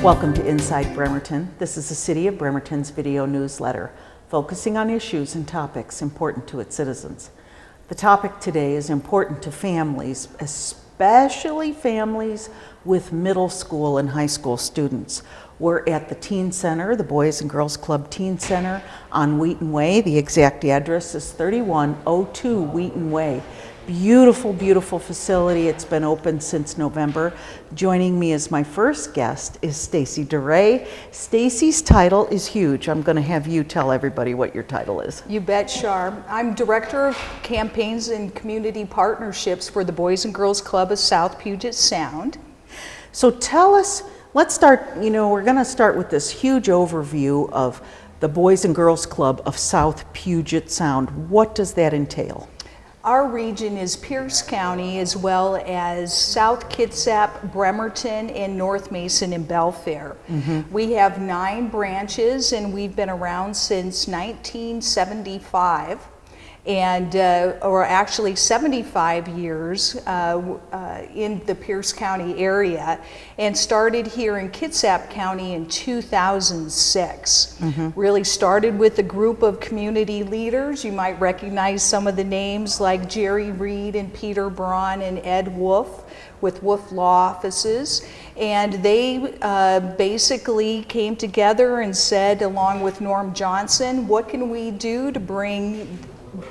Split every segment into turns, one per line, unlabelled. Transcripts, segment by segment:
Welcome to Inside Bremerton. This is the City of Bremerton's video newsletter, focusing on issues and topics important to its citizens. The topic today is important to families, especially families with middle school and high school students. We're at the Teen Center, the Boys and Girls Club Teen Center on Wheaton Way. The exact address is 3102 Wheaton Way. Beautiful, beautiful facility. It's been open since November. Joining me as my first guest is Stacy DeRay. Stacy's title is huge. I'm going to have you tell everybody what your title is.
You bet, Shar. I'm Director of Campaigns and Community Partnerships for the Boys and Girls Club of South Puget Sound.
So tell us, let's start, we're going to start with this huge overview of the Boys and Girls Club of South Puget Sound. What does that entail?
Our region is Pierce County, as well as South Kitsap, Bremerton, and North Mason and Belfair. We have 9 branches, and we've been around since 1975. And or actually 75 years in the Pierce County area, and started here in Kitsap County in 2006. Really started with a group of community leaders. You might recognize some of the names like Jerry Reed and Peter Braun and Ed Wolf with Wolf Law Offices, and they basically came together and said, along with Norm Johnson, what can we do to bring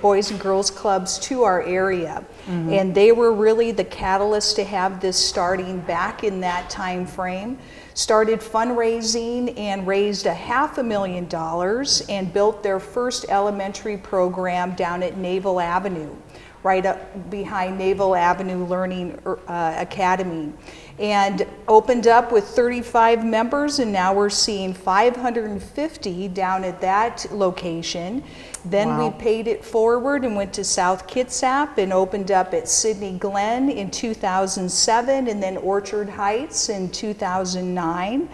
Boys and Girls Clubs to our area? And they were really the catalyst to have this starting back in that time frame. Started fundraising and raised $500,000 and built their first elementary program down at Naval Avenue, right up behind Naval Avenue Learning Academy, and opened up with 35 members, and now we're seeing 550 down at that location. Then we paid it forward and went to South Kitsap and opened up at Sidney Glen in 2007, and then Orchard Heights in 2009.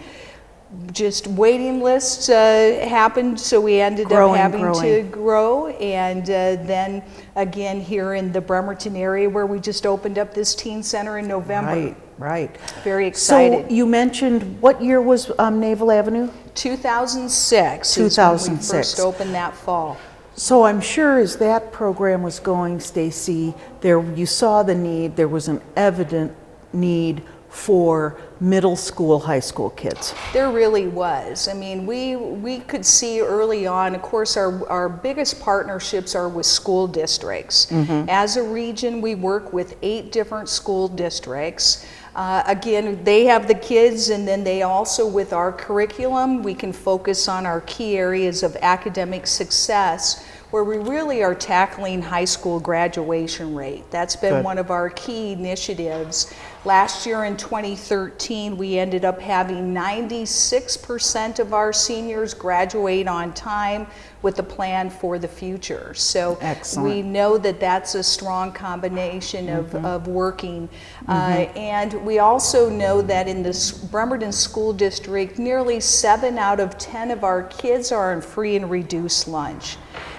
Just waiting lists happened, so we ended up having to grow, and then again here in the Bremerton area, where we just opened up this teen center in November.
Right.
Very excited.
So you mentioned, what year was Naval Avenue?
2006.
2006.
Is when we first opened that fall.
So I'm sure as that program was going, Stacy, you saw the need. There was an evident need for middle school, high school kids.
There really was. I mean, we could see early on, of course, our biggest partnerships are with school districts. As a region, we work with 8 different school districts. Again, they have the kids, and then they also, with our curriculum, we can focus on our key areas of academic success, where we really are tackling high school graduation rate. That's been one of our key initiatives. Last year in 2013, we ended up having 96% of our seniors graduate on time with a plan for the future. So we know that that's a strong combination of working. And we also know that in the Bremerton School District, nearly 7 out of 10 of our kids are on free and reduced lunch.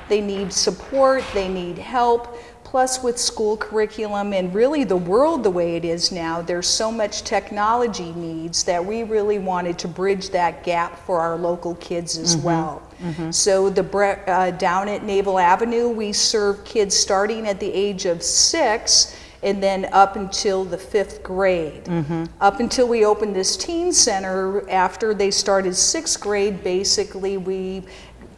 They need support, they need help, plus with school curriculum and really the world the way it is now, there's so much technology needs that we really wanted to bridge that gap for our local kids as well. So down at Naval Avenue, we serve kids starting at the age of 6 and then up until the 5th grade. Up until we opened this teen center, after they started 6th grade, basically we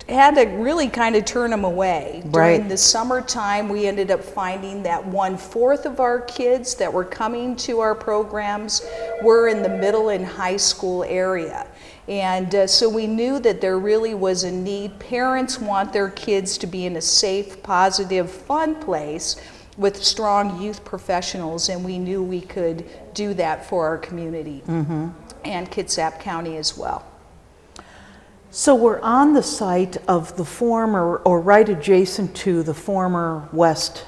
had to really kind of turn them away. During the summertime, we ended up finding that 1/4 of our kids that were coming to our programs were in the middle and high school area. And so we knew that there really was a need. Parents want their kids to be in a safe, positive, fun place with strong youth professionals, and we knew we could do that for our community and Kitsap County as well.
So we're on the site of the former, or right adjacent to the former West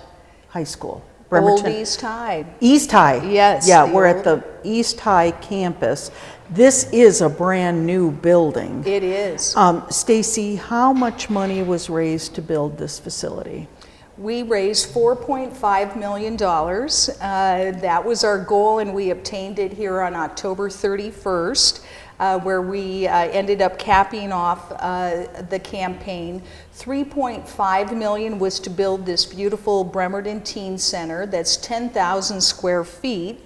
High School.
Old East High.
East High.
Yes.
Yeah, we're at the East High campus. This is a brand new building.
It is.
Stacy, how much money was raised to build this facility?
We raised $4.5 million. That was our goal, and we obtained it here on October 31st. where we ended up capping off the campaign. $3.5 million was to build this beautiful Bremerton Teen Center that's 10,000 square feet.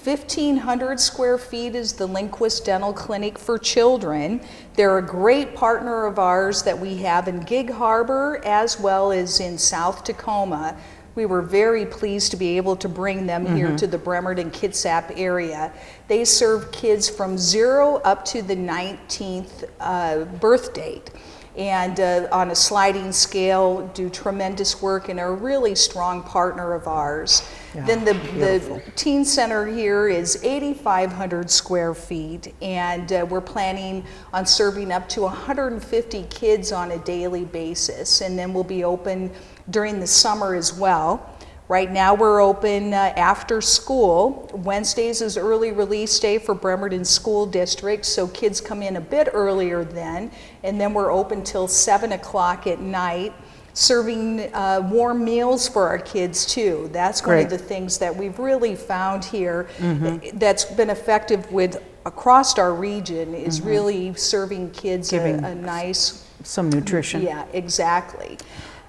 1,500 square feet is the Lindquist Dental Clinic for Children. They're a great partner of ours that we have in Gig Harbor as well as in South Tacoma. We were very pleased to be able to bring them here to the Bremerton-Kitsap area. They serve kids from 0 up to the 19th birth date. And on a sliding scale, do tremendous work and are a really strong partner of ours. Yeah, then the teen center here is 8,500 square feet, and we're planning on serving up to 150 kids on a daily basis, and then we'll be open during the summer as well. Right now we're open after school. Wednesdays is early release day for Bremerton School District, so kids come in a bit earlier then, and then we're open till 7 o'clock at night, serving warm meals for our kids too. That's one of the things that we've really found here that's been effective with across our region is really serving kids a nice...
Some nutrition.
Yeah, exactly.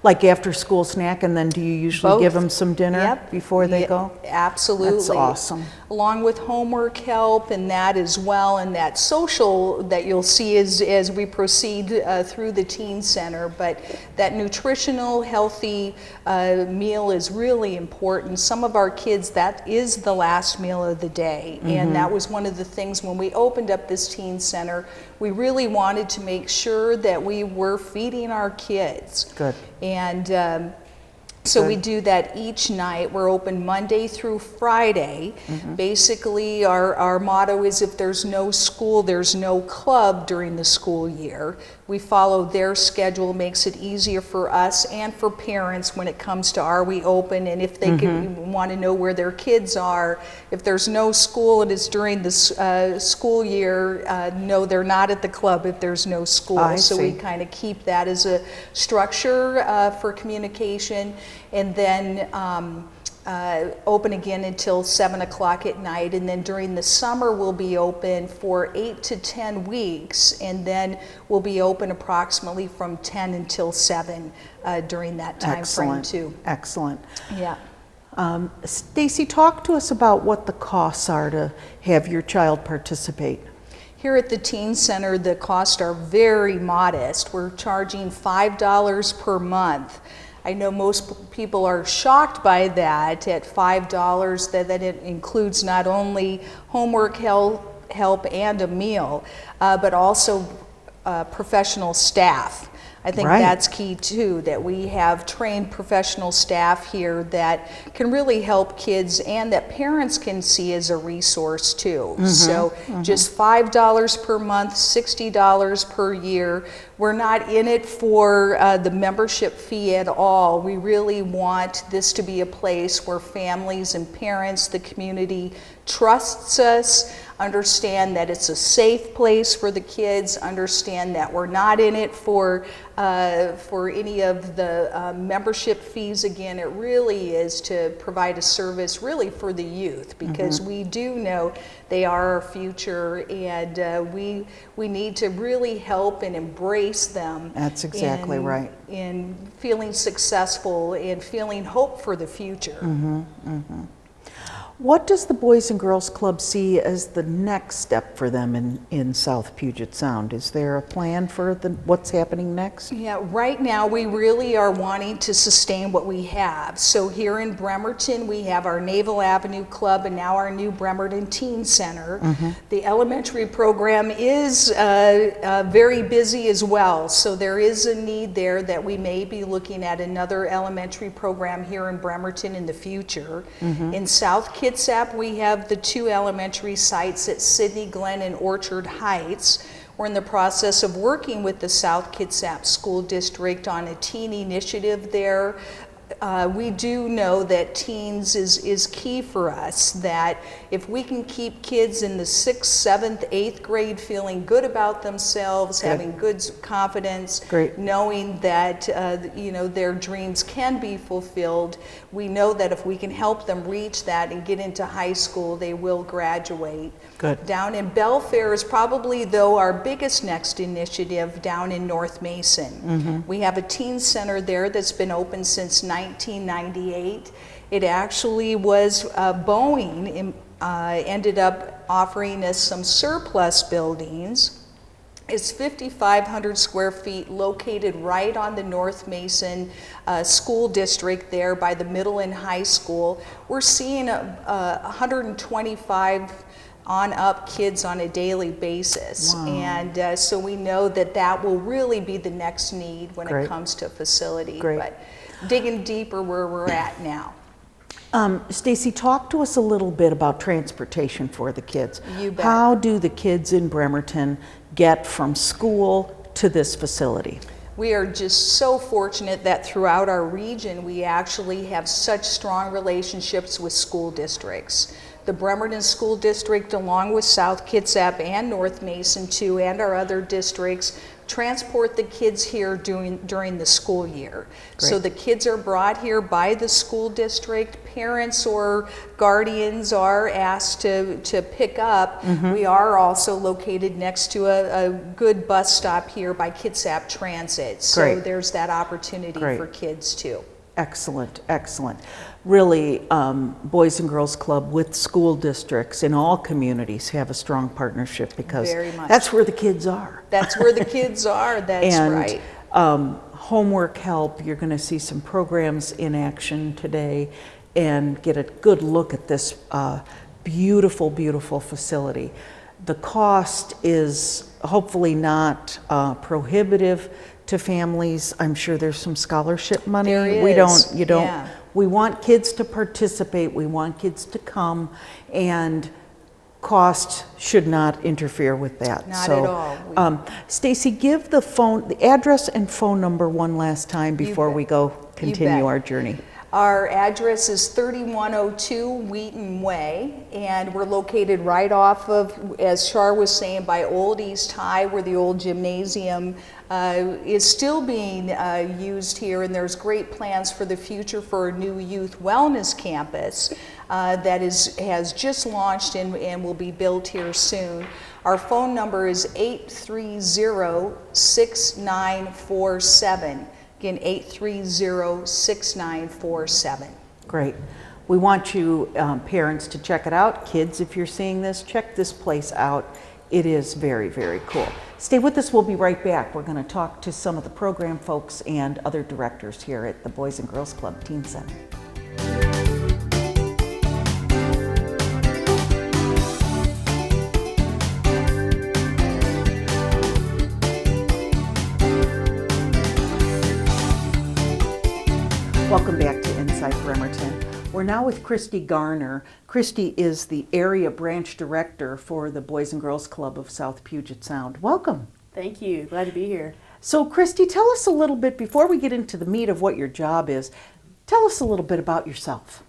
Like after school snack, and then do you usually give them some dinner before they go?
Absolutely.
That's awesome.
Along with homework help and that as well, and that social that you'll see as we proceed through the teen center. But that nutritional, healthy meal is really important. Some of our kids, that is the last meal of the day. And that was one of the things when we opened up this teen center, we really wanted to make sure that we were feeding our kids.
Good.
And so we do that each night. We're open Monday through Friday. Basically, our motto is if there's no school, there's no club during the school year. We follow their schedule, makes it easier for us and for parents when it comes to are we open, and if they want to know where their kids are. If there's no school and it's during the school year, no, they're not at the club if there's no school. So we kind of keep that as a structure for communication, and then open again until 7 o'clock at night, and then during the summer we'll be open for 8 to 10 weeks, and then we'll be open approximately from 10 until 7 during that time frame too.
Excellent.
Yeah.
Stacy, talk to us about what the costs are to have your child participate.
Here at the Teen Center, the costs are very modest. We're charging $5 per month. I know most people are shocked by that at $5, that it includes not only homework help and a meal, but also professional staff. I think that's key too, that we have trained professional staff here that can really help kids and that parents can see as a resource too. So just $5 per month, $60 per year. We're not in it for the membership fee at all. We really want this to be a place where families and parents, the community, trusts us, understand that it's a safe place for the kids, understand that we're not in it for any of the membership fees. Again, it really is to provide a service really for the youth, because we do know they are our future, and we need to really help and embrace them.
That's exactly right.
In feeling successful and feeling hope for the future.
What does the Boys and Girls Club see as the next step for them in South Puget Sound? Is there a plan for what's happening next?
Yeah, right now we really are wanting to sustain what we have. So here in Bremerton, we have our Naval Avenue Club and now our new Bremerton Teen Center. The elementary program is very busy as well. So there is a need there that we may be looking at another elementary program here in Bremerton in the future. In South Kitsap, we have the 2 elementary sites at Sidney Glen and Orchard Heights. We're in the process of working with the South Kitsap School District on a teen initiative there We do know that teens is key for us, that if we can keep kids in the 6th, 7th, 8th grade feeling good about themselves, having good confidence, knowing that their dreams can be fulfilled, we know that if we can help them reach that and get into high school, they will graduate.
Good.
Down in Belfair is probably, though, our biggest next initiative down in North Mason. We have a teen center there that's been open since 1998. It actually was Boeing ended up offering us some surplus buildings. It's 5,500 square feet, located right on the North Mason school district there by the middle and high school. We're seeing 125 on up kids on a daily basis.
Wow.
And so we know that that will really be the next need when it comes to facility. But digging deeper where we're at now.
Stacy, talk to us a little bit about transportation for the kids.
You bet.
How do the kids in Bremerton get from school to this facility?
We are just so fortunate that throughout our region we actually have such strong relationships with school districts. The Bremerton School District, along with South Kitsap and North Mason too, and our other districts, transport the kids here during the school year. So the kids are brought here by the school district. Parents or guardians are asked to pick up. We are also located next to a good bus stop here by Kitsap Transit. So there's that opportunity for kids too.
Excellent, excellent. Really, Boys and Girls Club with school districts in all communities have a strong partnership because that's where the kids are.
That's where the kids are, that's right.
Homework help, you're going to see some programs in action today and get a good look at this beautiful, beautiful facility. The cost is hopefully not prohibitive to families. I'm sure there's some scholarship money.
There is.
We want kids to participate. We want kids to come, and cost should not interfere with that.
Not at all.
Stacy, give the address and phone number one last time before we go continue our journey.
Our address is 3102 Wheaton Way, and we're located right off of, as Char was saying, by Old East High, where the old gymnasium is still being used here, and there's great plans for the future for a new youth wellness campus that has just launched and will be built here soon. Our phone number is 830-6947. Again, 830-6947.
Great. We want you parents to check it out. Kids, if you're seeing this, check this place out. It is very, very cool. Stay with us. We'll be right back. We're going to talk to some of the program folks and other directors here at the Boys and Girls Club Teen Center. Welcome back to Inside Bremerton. We're now with Christy Garner. Christy is the area branch director for the Boys and Girls Club of South Puget Sound. Welcome.
Thank you. Glad to be here.
So Christy, tell us a little bit, before we get into the meat of what your job is, tell us a little bit about yourself.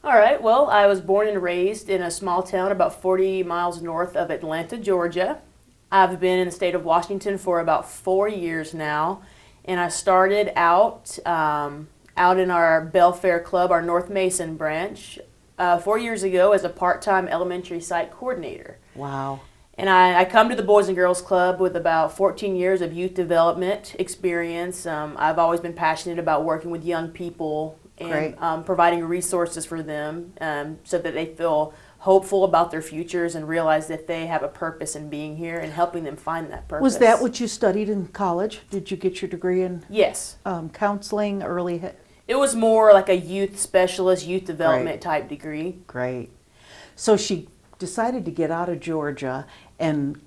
All right. Well, I was born and raised in a small town about 40 miles north of Atlanta, Georgia. I've been in the state of Washington for about 4 years now, and I started out in our Belfair Club, our North Mason branch, 4 years ago as a part-time elementary site coordinator.
Wow.
And I come to the Boys and Girls Club with about 14 years of youth development experience. I've always been passionate about working with young people and providing resources for them so that they feel hopeful about their futures and realize that they have a purpose in being here and helping them find that purpose.
Was that what you studied in college? Did you get your degree in
Yes.
Counseling, early?
It was more like a youth specialist, youth development type degree.
Great. So she decided to get out of Georgia and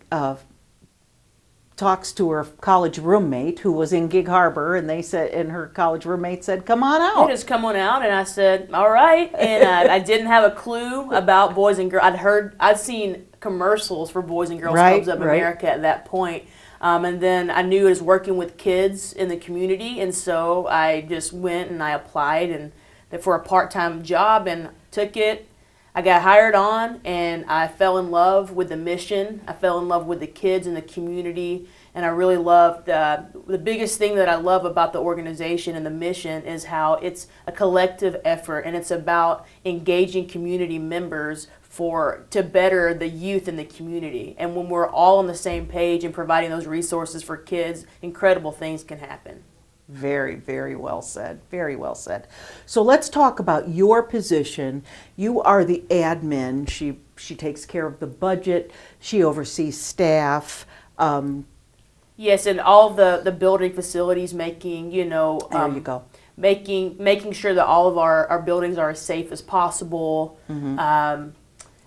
talks to her college roommate who was in Gig Harbor, and her college roommate said, "Come on out."
Yeah, just come on out, and I said, "All right." And I didn't have a clue about Boys and Girls. I'd seen commercials for Boys and Girls Clubs of America at that point, And then I knew it was working with kids in the community, and so I just went and I applied and for a part-time job and took it. I got hired on, and I fell in love with the mission. I fell in love with the kids and the community, and I really loved the biggest thing that I love about the organization and the mission is how it's a collective effort, and it's about engaging community members to better the youth in the community. And when we're all on the same page and providing those resources for kids, incredible things can happen.
Very, very well said. Very well said. So let's talk about your position. You are the admin. She takes care of the budget. She oversees staff.
Yes, and all the building facilities, making
There you go.
making sure that all of our buildings are as safe as possible.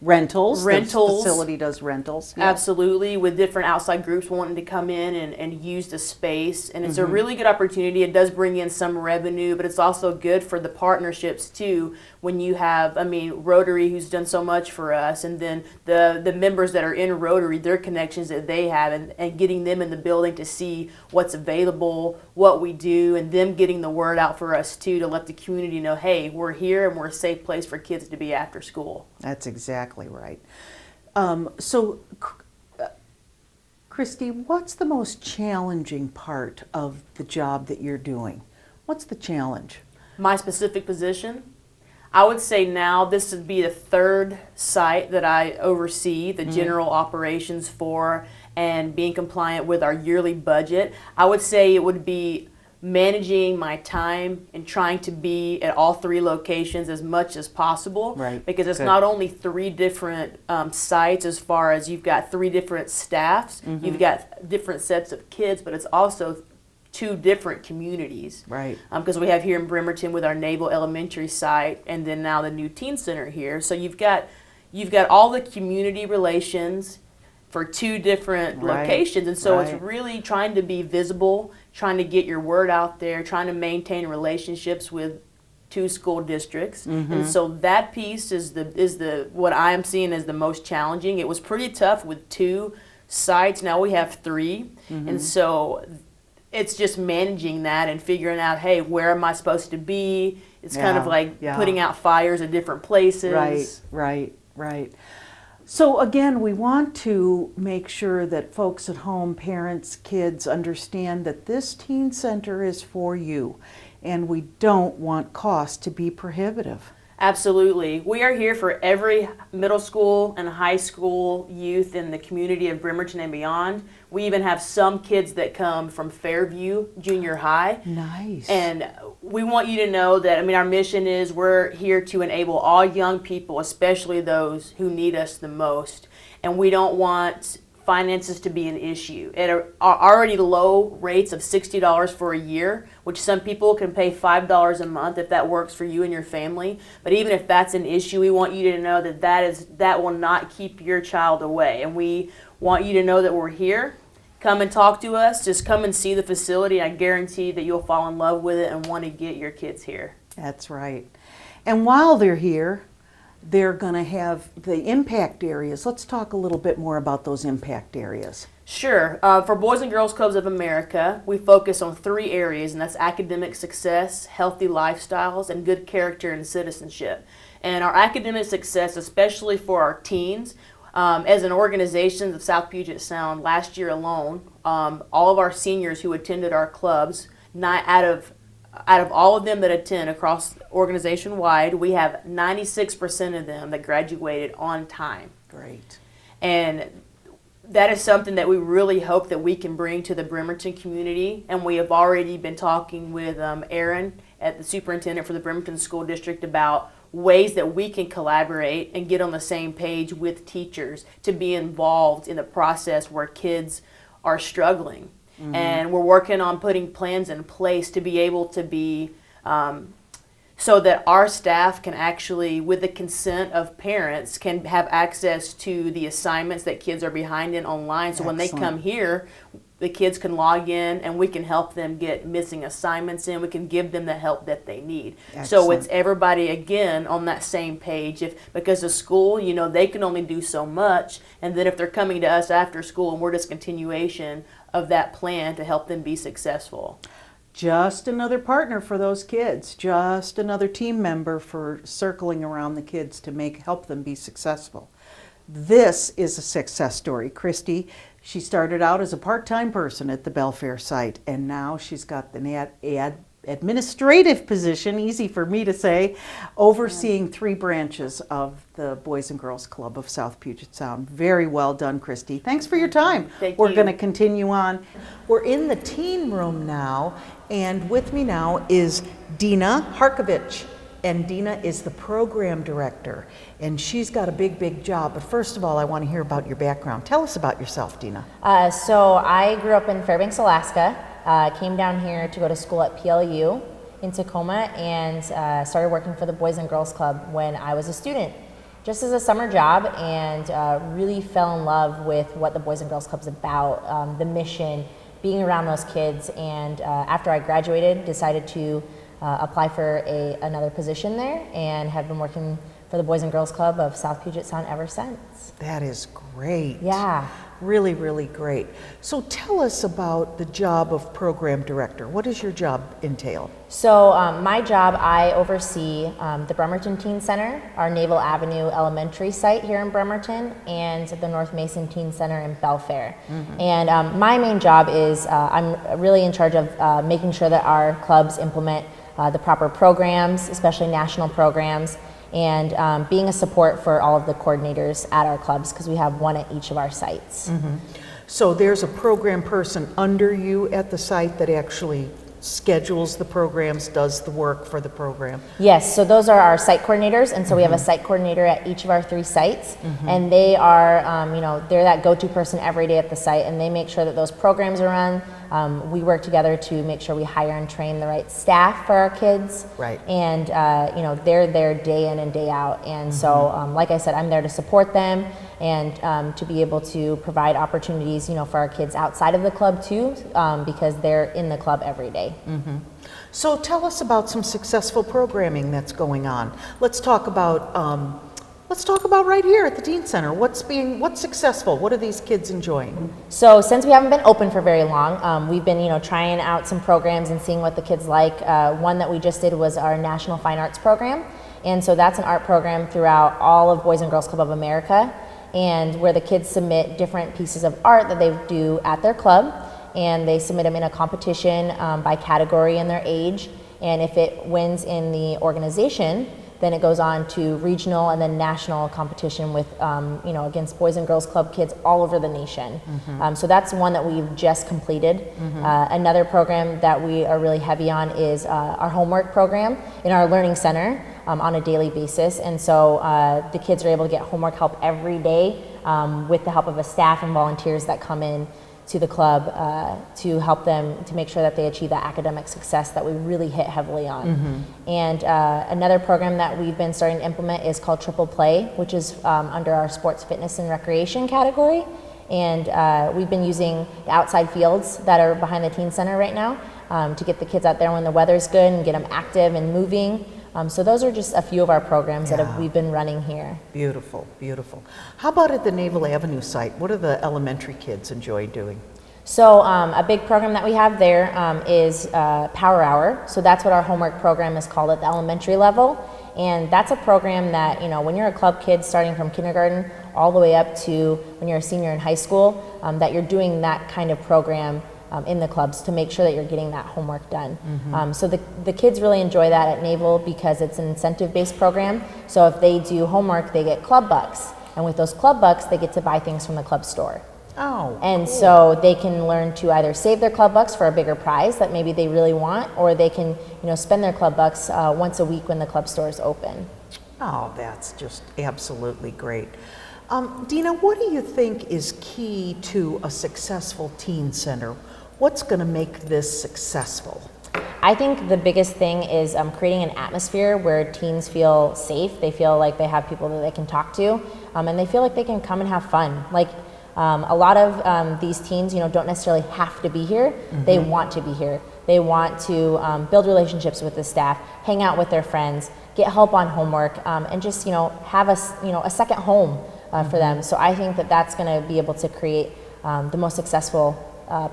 Rentals. The
Rentals.
facility does rentals. Yeah.
Absolutely, with different outside groups wanting to come in and use the space. And it's a really good opportunity. It does bring in some revenue, but it's also good for the partnerships too. When you have, Rotary, who's done so much for us, and then the members that are in Rotary, their connections that they have, and getting them in the building to see what's available, what we do, and them getting the word out for us too, to let the community know, hey, we're here and we're a safe place for kids to be after school.
That's exactly right. So, Christy, what's the most challenging part of the job that you're doing? What's the challenge?
My specific position, I would say now this would be the third site that I oversee the general operations for and being compliant with our yearly budget. I would say it would be managing my time and trying to be at all three locations as much as possible.
Right.
Because it's
Good.
not only three different sites as far as you've got three different staffs, you've got different sets of kids, but it's also two different communities.
Right.
Because we have here in Bremerton with our Naval Elementary site, and then now the new teen center here. So you've got all the community relations for two different
Right.
locations, and so
Right.
it's really trying to be visible, trying to get your word out there, trying to maintain relationships with two school districts. And so that piece is the what I am seeing as the most challenging. It was pretty tough with two sites. Now we have three, and so it's just managing that and figuring out, hey, where am I supposed to be? It's kind of
Yeah,
like
yeah.
putting out fires at different places.
Right. So again, we want to make sure that folks at home, parents, kids, understand that this teen center is for you, and we don't want costs to be prohibitive.
Absolutely. We are here for every middle school and high school youth in the community of Bremerton and beyond. We even have some kids that come from Fairview Junior High.
Nice.
And we want you to know that, our mission is we're here to enable all young people, especially those who need us the most. And we don't want finances to be an issue. At our already low rates of $60 for a year, which some people can pay $5 a month if that works for you and your family. But even if that's an issue, we want you to know that will not keep your child away. And we want you to know that we're here. Come and talk to us. Just come and see the facility. I guarantee that you'll fall in love with it and want to get your kids here.
That's right. And while they're here, they're going to have the impact areas. Let's talk a little bit more about those impact areas.
Sure. For Boys and Girls Clubs of America, we focus on three areas, and that's academic success, healthy lifestyles, and good character and citizenship. And our academic success, especially for our teens, as an organization of South Puget Sound, last year alone, all of our seniors who attended our clubs, out of all of them that attend across organization-wide, we have 96% of them that graduated on time.
Great.
And that is something that we really hope that we can bring to the Bremerton community. And we have already been talking with Aaron, the superintendent for the Bremerton School District, about ways that we can collaborate and get on the same page with teachers to be involved in the process where kids are struggling. And we're working on putting plans in place to be able to be so that our staff can actually, with the consent of parents, can have access to the assignments that kids are behind in online. So when they
Excellent.
come here, the kids can log in and we can help them get missing assignments in. We can give them the help that they need. So it's everybody again on that same page. Because of school, you know, they can only do so much, and then if they're coming to us after school, and we're just continuation of that plan to help them be successful.
Just another partner for those kids, just another team member for circling around the kids to help them be successful. This is a success story. Christy, she started out as a part-time person at the Belfair site, and now she's got the administrative position, easy for me to say, overseeing 3 branches of the Boys and Girls Club of South Puget Sound. Very well done, Christy. Thanks for your time. We're going to continue on. We're in the teen room now, and with me now is Dina Harkovich. And Dina is the program director, and she's got a big job. But first of all, I want to hear about your background. Tell us about yourself, Dina.
So I grew up in Fairbanks, Alaska, came down here to go to school at PLU in Tacoma, and started working for the Boys and Girls Club when I was a student, just as a summer job, and really fell in love with what the Boys and Girls Club's about, the mission, being around those kids, and after I graduated, decided to apply for another position there, and have been working for the Boys and Girls Club of South Puget Sound ever since.
That is great.
Yeah.
Really great. So tell us about the job of program director. What does your job entail?
So my job, I oversee the Bremerton Teen Center, our Naval Avenue Elementary site here in Bremerton, and the North Mason Teen Center in Belfair. And my main job is I'm really in charge of making sure that our clubs implement the proper programs, especially national programs, and being a support for all of the coordinators at our clubs, because we have one at each of our sites.
So there's a program person under you at the site that actually schedules the programs, does the work for the program?
Yes, so those are our site coordinators, and so we have a site coordinator at each of our 3 sites, and they are, they're that go-to person every day at the site, and they make sure that those programs are run. We work together to make sure we hire and train the right staff for our kids.
Right.
And, they're there day in and day out. And so, like I said, I'm there to support them and to be able to provide opportunities, for our kids outside of the club too, because they're in the club every day.
So tell us about some successful programming that's going on. Let's talk about right here at the Teen Center. What's successful? What are these kids enjoying?
So since we haven't been open for very long, we've been trying out some programs and seeing what the kids like. One that we just did was our National Fine Arts program, and so that's an art program throughout all of Boys and Girls Club of America, and where the kids submit different pieces of art that they do at their club, and they submit them in a competition by category and their age, and if it wins in the organization, then it goes on to regional and then national competition with, against Boys and Girls Club kids all over the nation. So that's one that we've just completed. Another program that we are really heavy on is our homework program in our learning center on a daily basis. And so the kids are able to get homework help every day with the help of a staff and volunteers that come in to the club to help them to make sure that they achieve that academic success that we really hit heavily on. And another program that we've been starting to implement is called Triple Play, which is under our sports, fitness, and recreation category. And we've been using the outside fields that are behind the Teen Center right now to get the kids out there when the weather's good and get them active and moving. So those are just a few of our programs that we've been running here.
Beautiful. How about at the Naval Avenue site? What do the elementary kids enjoy doing?
So a big program that we have there is Power Hour. So that's what our homework program is called at the elementary level. And that's a program that, when you're a club kid starting from kindergarten all the way up to when you're a senior in high school, that you're doing that kind of program in the clubs to make sure that you're getting that homework done. So the kids really enjoy that at Naval because it's an incentive-based program. So if they do homework, they get club bucks. And with those club bucks, they get to buy things from the club store.
Oh,
and
cool.
So they can learn to either save their club bucks for a bigger prize that maybe they really want, or they can spend their club bucks once a week when the club store is open.
Oh, that's just absolutely great. Dina, what do you think is key to a successful teen center? What's going to make this successful?
I think the biggest thing is creating an atmosphere where teens feel safe. They feel like they have people that they can talk to, and they feel like they can come and have fun. Like A lot of these teens, don't necessarily have to be here. They want to be here. They want to build relationships with the staff, hang out with their friends, get help on homework, and just have a second home for them. So I think that that's going to be able to create the most successful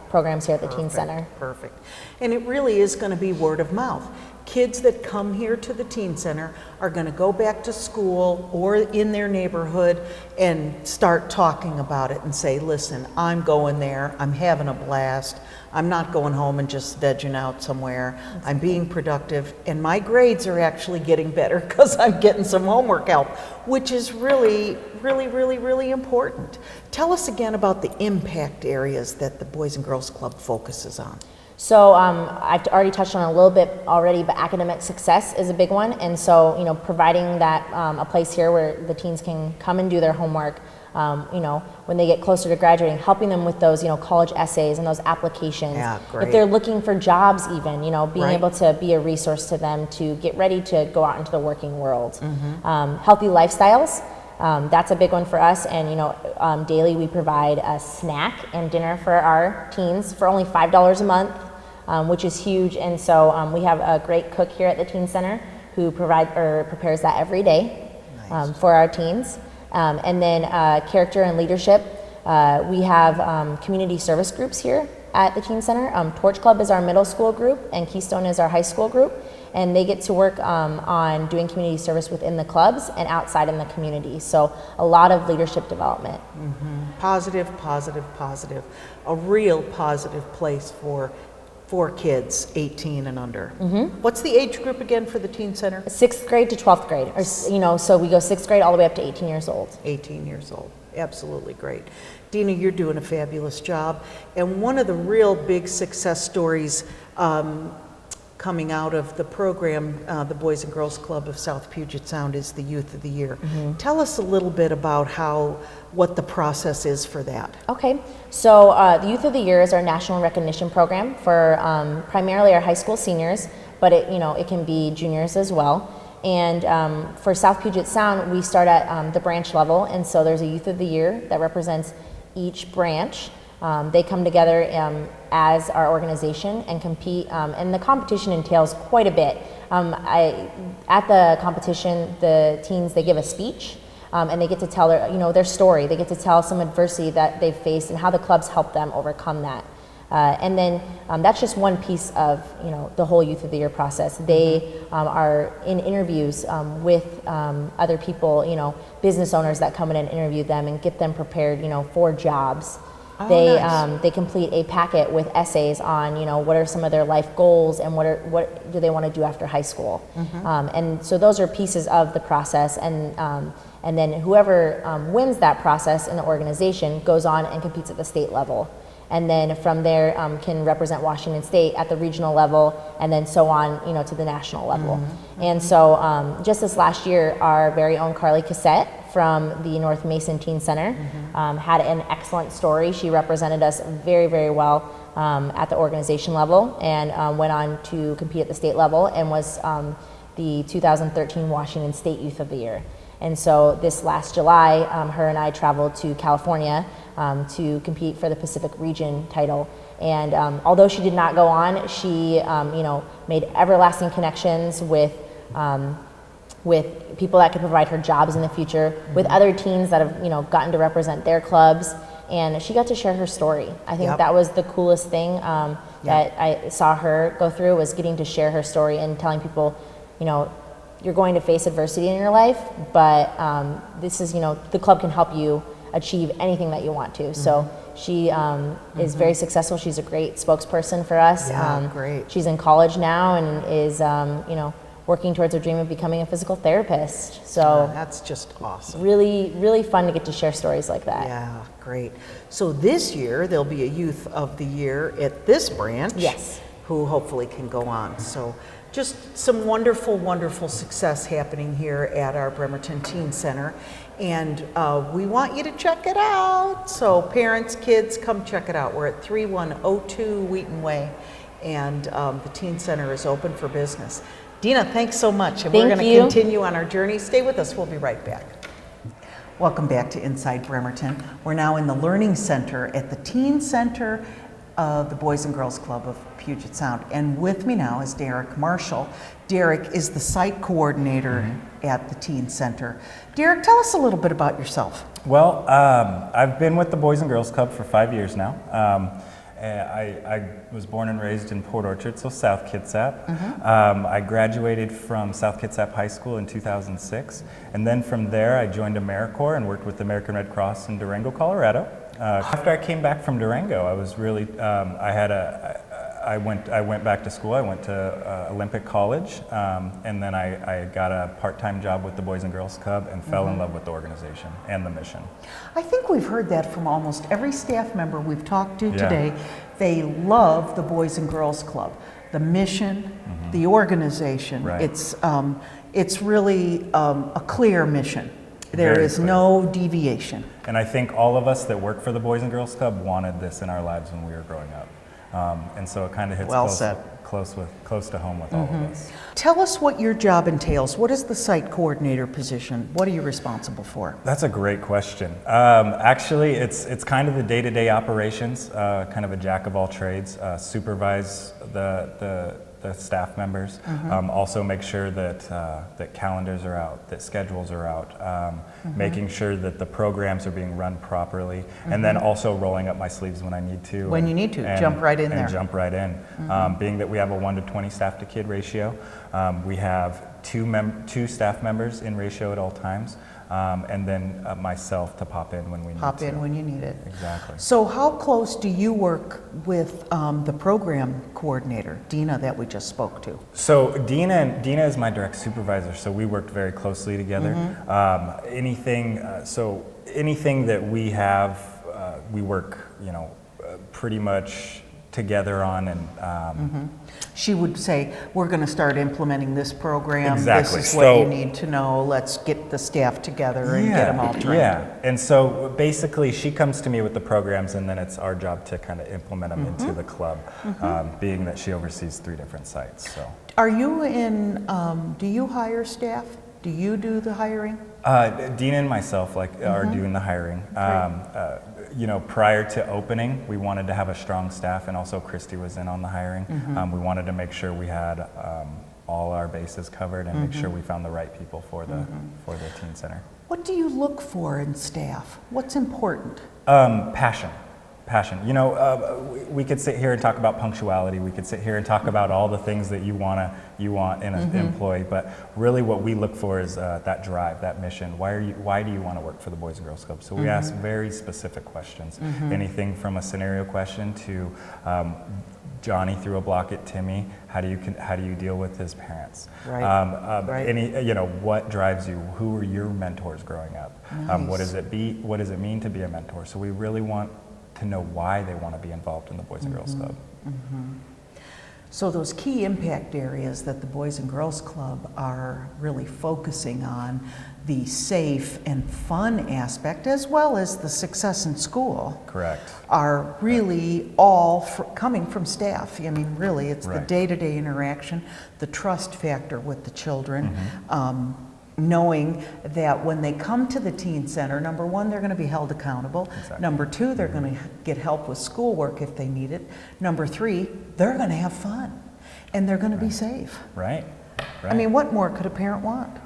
programs here at the Teen Center.
Perfect. And it really is going to be word of mouth. Kids that come here to the Teen Center are going to go back to school or in their neighborhood and start talking about it and say, listen, I'm going there, I'm having a blast, I'm not going home and just vegging out somewhere, I'm being productive, and my grades are actually getting better because I'm getting some homework help, which is really, really, really, really important. Tell us again about the impact areas that the Boys and Girls Club focuses on.
So I've already touched on it a little bit already, but academic success is a big one. And so, providing that a place here where the teens can come and do their homework, when they get closer to graduating, helping them with those, college essays and those applications.
Yeah, great.
If they're looking for jobs even, being
Right.
able to be a resource to them to get ready to go out into the working world. Healthy lifestyles. That's a big one for us, and daily we provide a snack and dinner for our teens for only $5 a month, which is huge. And so we have a great cook here at the Teen Center who prepares that every day for our teens. And then character and leadership. We have community service groups here at the Teen Center. Torch Club is our middle school group, and Keystone is our high school group. And they get to work on doing community service within the clubs and outside in the community. So a lot of leadership development.
Positive, positive, positive. A real positive place for kids 18 and under. What's the age group again for the Teen Center?
6th grade to 12th grade. Or, so we go 6th grade all the way up to 18 years old.
18 years old. Absolutely great. Dina, you're doing a fabulous job. And one of the real big success stories coming out of the program, the Boys and Girls Club of South Puget Sound, is the Youth of the Year. Tell us a little bit about what the process is for that.
Okay, so the Youth of the Year is our national recognition program for primarily our high school seniors, but it can be juniors as well. And for South Puget Sound, we start at the branch level, and so there's a Youth of the Year that represents each branch. They come together as our organization and compete, and the competition entails quite a bit. At the competition, the teens, they give a speech, and they get to tell their story. They get to tell some adversity that they've faced and how the clubs helped them overcome that. And then that's just one piece of the whole Youth of the Year process. They are in interviews with other people, business owners that come in and interview them and get them prepared, for jobs.
Oh,
Nice. They complete a packet with essays on what are some of their life goals and what do they want to do after high school. And so those are pieces of the process, and then whoever wins that process in the organization goes on and competes at the state level. And then from there can represent Washington State at the regional level, and then so on, to the national level. And so just this last year, our very own Carly Cassette from the North Mason Teen Center had an excellent story. She represented us very, very well at the organization level, and went on to compete at the state level and was the 2013 Washington State Youth of the Year. And so this last July, her and I traveled to California to compete for the Pacific Region title. And although she did not go on, she made everlasting connections with people that could provide her jobs in the future, with other teens that have gotten to represent their clubs, and she got to share her story. I think that was the coolest thing that I saw her go through, was getting to share her story and telling people, you're going to face adversity in your life, but this is, the club can help you achieve anything that you want to. So she is very successful. She's a great spokesperson for us.
Great.
She's in college now and is, working towards her dream of becoming a physical therapist. So
that's just awesome.
Really, really fun to get to share stories like that.
Yeah, great. So this year, there'll be a Youth of the Year at this branch.
Yes.
Who hopefully can go on. So just some wonderful, wonderful success happening here at our Bremerton Teen Center. And we want you to check it out. So parents, kids, come check it out. We're at 3102 Wheaton Way, and the Teen Center is open for business. Dina, thanks so much. And we're going to continue on our journey. Stay with us. We'll be right back. Welcome back to Inside Bremerton. We're now in the Learning Center at the Teen Center of the Boys and Girls Club of Puget Sound. And with me now is Derek Marshall. Derek is the site coordinator at the Teen Center. Derek, tell us a little bit about yourself.
Well, I've been with the Boys and Girls Club for 5 years now. I was born and raised in Port Orchard, so South Kitsap. I graduated from South Kitsap High School in 2006, and then from there I joined AmeriCorps and worked with the American Red Cross in Durango, Colorado. After I came back from Durango, I was really, I went back to school. I went to Olympic College, and then I got a part-time job with the Boys and Girls Club and fell in love with the organization and the mission.
I think we've heard that from almost every staff member we've talked to today. They love the Boys and Girls Club, the mission, the organization.
Right.
It's really a clear mission. There is no deviation.
And I think all of us that work for the Boys and Girls Club wanted this in our lives when we were growing up. And so it kind of hits close to home with all of us.
Tell us what your job entails. What is the site coordinator position? What are you responsible for?
That's a great question. Actually, it's kind of the day-to-day operations, kind of a jack of all trades, supervise the staff members, also make sure that that calendars are out, that schedules are out, making sure that the programs are being run properly, and then also rolling up my sleeves when I need to.
When you need to, jump right in there.
Jump right in. Being that we have a 1-to-20 staff to kid ratio, we have two staff members in ratio at all times. And then myself to pop in when we need to.
Pop in when you need it.
Exactly.
So how close do you work with the program coordinator, Dina, that we just spoke to?
So Dina is my direct supervisor, so we worked very closely together. Anything that we have, we work, pretty much together on, and
she would say, we're going to start implementing this program.
Exactly.
This is what you need to know. Let's get the staff together and get them all trained.
Yeah, and so basically she comes to me with the programs, and then it's our job to kind of implement them into the club, being that she oversees 3 different sites. So,
are you in, do you hire staff? Do you do the hiring?
Dina and myself are doing the hiring. Prior to opening, we wanted to have a strong staff, and also Christy was in on the hiring. We wanted to make sure we had all our bases covered and make sure we found the right people for the teen center.
What do you look for in staff? What's important?
Passion. We could sit here and talk about punctuality. We could sit here and talk about all the things that you want in an employee. But really, what we look for is that drive, that mission. Why do you want to work for the Boys and Girls Club? So we ask very specific questions. Anything from a scenario question to Johnny threw a block at Timmy. How do you deal with his parents?
Right.
What drives you? Who were your mentors growing up?
Nice.
What does it mean to be a mentor? So we really want to know why they want to be involved in the Boys and Girls Club.
So those key impact areas that the Boys and Girls Club are really focusing on, the safe and fun aspect, as well as the success in school.
Correct.
Are really all coming from staff. I mean, really, it's the day-to-day interaction, the trust factor with the children, knowing that when they come to the teen center, number one, they're going to be held accountable.
Exactly.
Number two, they're going to get help with schoolwork if they need it. Number three, they're going to have fun, and they're going to be safe.
Right.
I mean, what more could a parent want?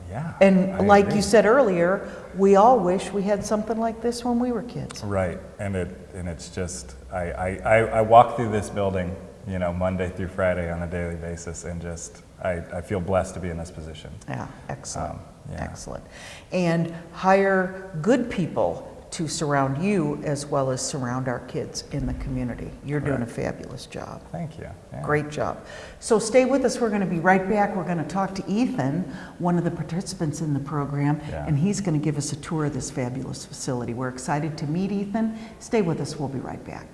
Yeah.
And
I
like
agree.
you said earlier, we all wish we had something like this when we were kids.
Right. And it's just I walk through this building, Monday through Friday on a daily basis, and just I feel blessed to be in this position.
Yeah, excellent.
Yeah.
Excellent. And hire good people to surround you as well as surround our kids in the community. You're doing a fabulous job.
Thank you. Yeah.
Great job. So stay with us. We're going to be right back. We're going to talk to Ethan, one of the participants in the program, and he's going to give us a tour of this fabulous facility. We're excited to meet Ethan. Stay with us. We'll be right back.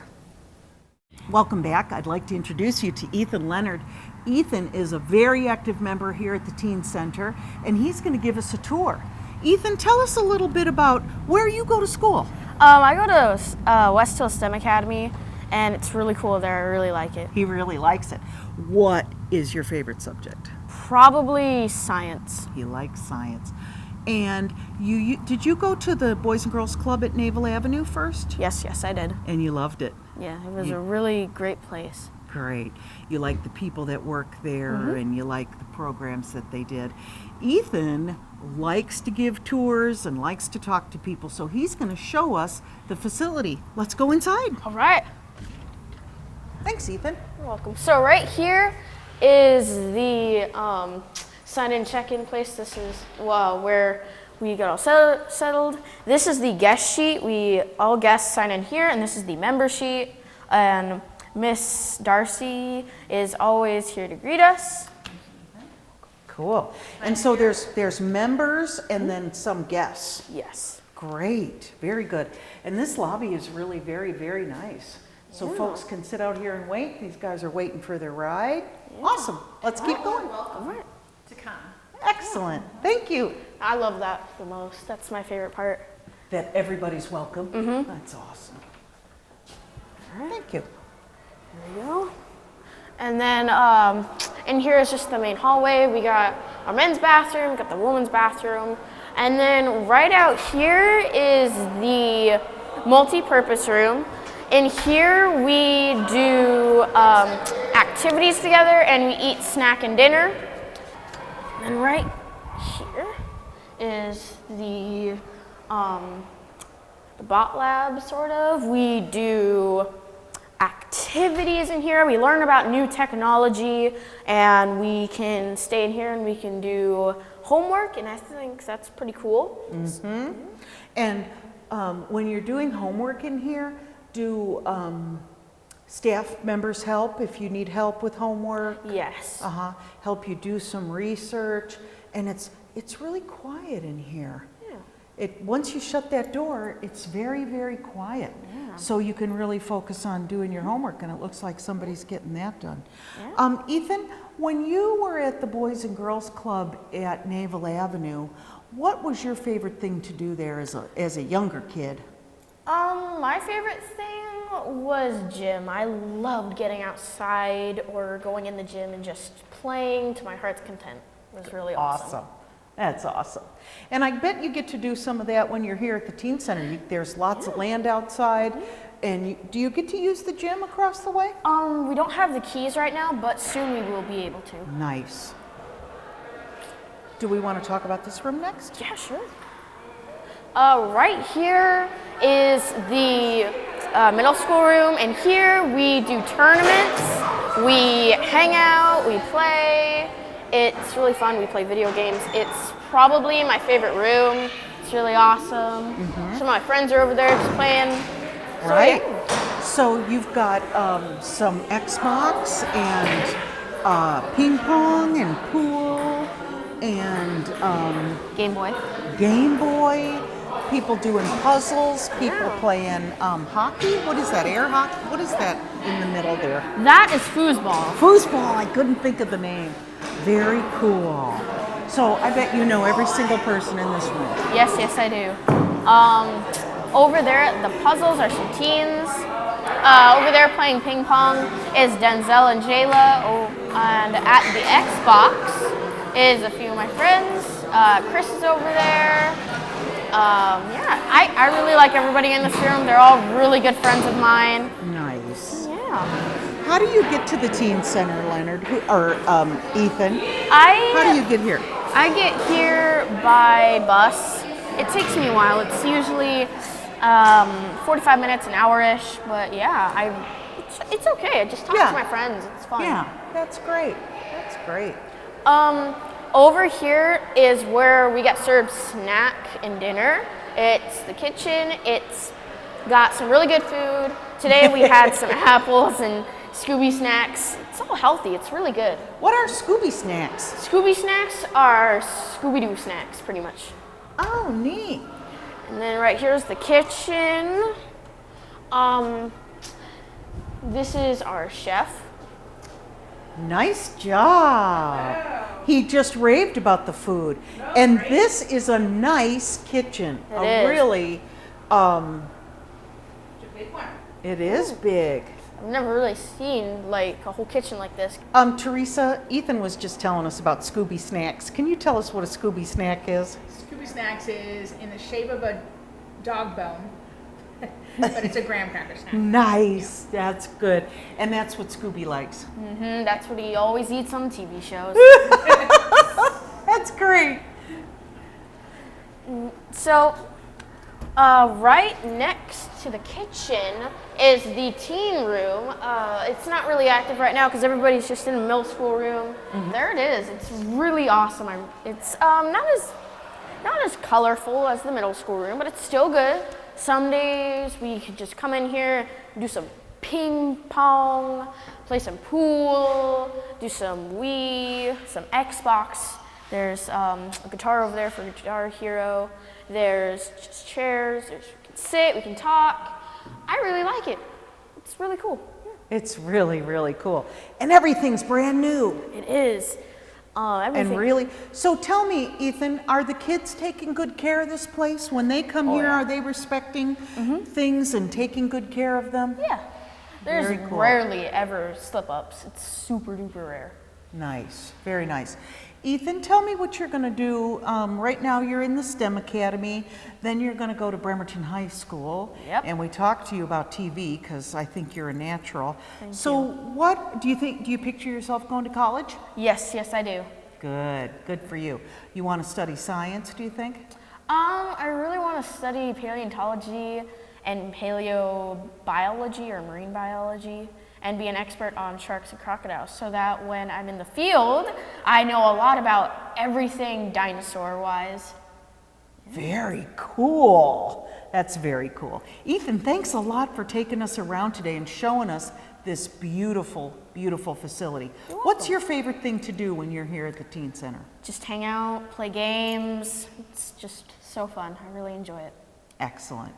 Welcome back. I'd like to introduce you to Ethan Leonard. Ethan is a very active member here at the Teen Center, and he's going to give us a tour. Ethan, tell us a little bit about where you go to school.
I go to West Hill STEM Academy, and it's really cool there. I really like it.
He really likes it. What is your favorite subject?
Probably science.
He likes science. And did you go to the Boys and Girls Club at Naval Avenue first?
Yes, I did.
And you loved it.
Yeah, it was a really great place.
Great. You like the people that work there, and you like the programs that they did. Ethan likes to give tours and likes to talk to people, so he's going to show us the facility. Let's go inside.
All right.
Thanks, Ethan.
You're welcome. So right here is the sign-in, check-in place. This is where we got all settled. This is the guest sheet. All guests sign in here, and this is the member sheet. And Miss Darcy is always here to greet us.
Cool. And so there's members and then some guests.
Yes.
Great. Very good. And this lobby is really very, very nice. So folks can sit out here and wait. These guys are waiting for their ride. Yeah. Awesome. Let's keep going.
All right.
To come.
Excellent. Thank you.
I love that the most. That's my favorite part.
That everybody's welcome. That's awesome.
All right.
Thank you.
There we go. And then in here is just the main hallway. We got our men's bathroom, got the women's bathroom. And then right out here is the multi-purpose room. In here we do activities together and we eat snack and dinner. And then right here is the bot lab, sort of. We do activities in here. We learn about new technology, and we can stay in here and we can do homework, and I think that's pretty cool.
And when you're doing homework in here, do staff members help if you need help with homework?
Yes.
Help you do some research, and it's really quiet in here. Once you shut that door, it's very, very quiet. So you can really focus on doing your homework, and it looks like somebody's getting that done. Ethan, when you were at the Boys and Girls Club at Naval Avenue, what was your favorite thing to do there as a younger kid?
My favorite thing was gym. I loved getting outside or going in the gym and just playing to my heart's content. It was really awesome.
That's awesome. And I bet you get to do some of that when you're here at the Teen Center. There's lots of land outside. And do you get to use the gym across the way?
We don't have the keys right now, but soon we will be able to.
Nice. Do we want to talk about this room next?
Yeah, sure. Right here is the middle school room, and here we do tournaments, we hang out, we play. It's really fun. We play video games. It's probably my favorite room. It's really awesome. Some of my friends are over there just playing.
Right. So you've got some Xbox and ping pong and pool and
Game Boy.
Game Boy. People doing puzzles. People playing hockey. What is that? Air hockey? What is that in the middle there?
That is foosball.
Foosball. I couldn't think of the name. Very cool. So I bet you know every single person in this room.
Yes, I do. Over there, the puzzles are some teens. Over there playing ping pong is Denzel and Jayla. And at the Xbox is a few of my friends. Chris is over there. I really like everybody in this room. They're all really good friends of mine.
Nice.
Yeah.
How do you get to the Teen Center, Leonard? Ethan?
How
do you get here?
I get here by bus. It takes me a while. It's usually 45 minutes, an hour-ish. But yeah, it's okay. I just talk to my friends. It's fun.
Yeah, that's great. That's great.
Over here is where we get served snack and dinner. It's the kitchen. It's got some really good food. Today we had some apples and Scooby snacks. It's all healthy. It's really good.
What are Scooby snacks?
Scooby snacks are Scooby-Doo snacks, pretty much.
Oh, neat.
And then right here's the kitchen. This is our chef.
Nice job. He just raved about the food. And this is a nice kitchen.
It is.
Really,
It's a big one.
it is big.
I've never really seen like a whole kitchen like this.
Teresa, Ethan was just telling us about Scooby Snacks. Can you tell us what a Scooby Snack is?
Scooby Snacks is in the shape of a dog bone, but it's a graham cracker snack.
Nice, that's good. And that's what Scooby likes.
That's what he always eats on TV shows.
That's great.
So, right next to the kitchen is the teen room. It's not really active right now because everybody's just in the middle school room. There it is. It's really awesome. It's not as colorful as the middle school room, but it's still good. Some days we could just come in here, do some ping pong, play some pool, do some Wii, some Xbox. There's a guitar over there for Guitar Hero. There's just chairs. We can sit, we can talk. I really like it. It's really cool.
It's really, really cool. And everything's brand new.
It is. Everything.
And really, so tell me, Ethan, are the kids taking good care of this place? When they come here,
yeah.
are they respecting things and taking good care of them?
Yeah. There's
Very cool.
rarely ever slip-ups. It's super duper rare.
Nice, very nice. Ethan, tell me what you're going to do. Right now you're in the STEM Academy, then you're going to go to Bremerton High School.
Yep.
And we talked to you about TV because I think you're a natural.
Thank
so
you.
what do you think, do you picture yourself going to college?
Yes, I do.
Good, good for you. You want to study science, do you think?
I really want to study paleontology and paleobiology or marine biology and be an expert on sharks and crocodiles so that when I'm in the field, I know a lot about everything dinosaur-wise.
Very cool. That's very cool. Ethan, thanks a lot for taking us around today and showing us this beautiful, beautiful facility. What's your favorite thing to do when you're here at the Teen Center?
Just hang out, play games. It's just so fun. I really enjoy it.
Excellent.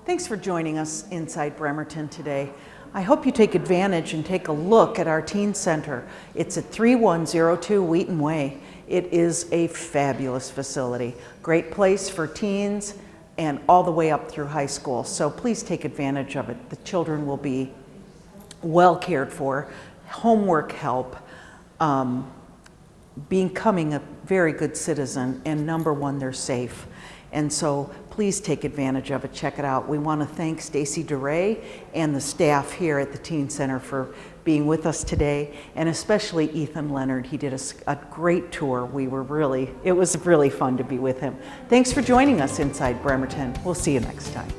Thanks for joining us inside Bremerton today. I hope you take advantage and take a look at our Teen Center. It's at 3102 Wheaton Way. It is a fabulous facility. Great place for teens and all the way up through high school. So please take advantage of it. The children will be well cared for, homework help, becoming a very good citizen, and number one, they're safe. And so please take advantage of it, check it out. We want to thank Stacy DeRay and the staff here at the Teen Center for being with us today, and especially Ethan Leonard. He did a great tour. It was really fun to be with him. Thanks for joining us inside Bremerton. We'll see you next time.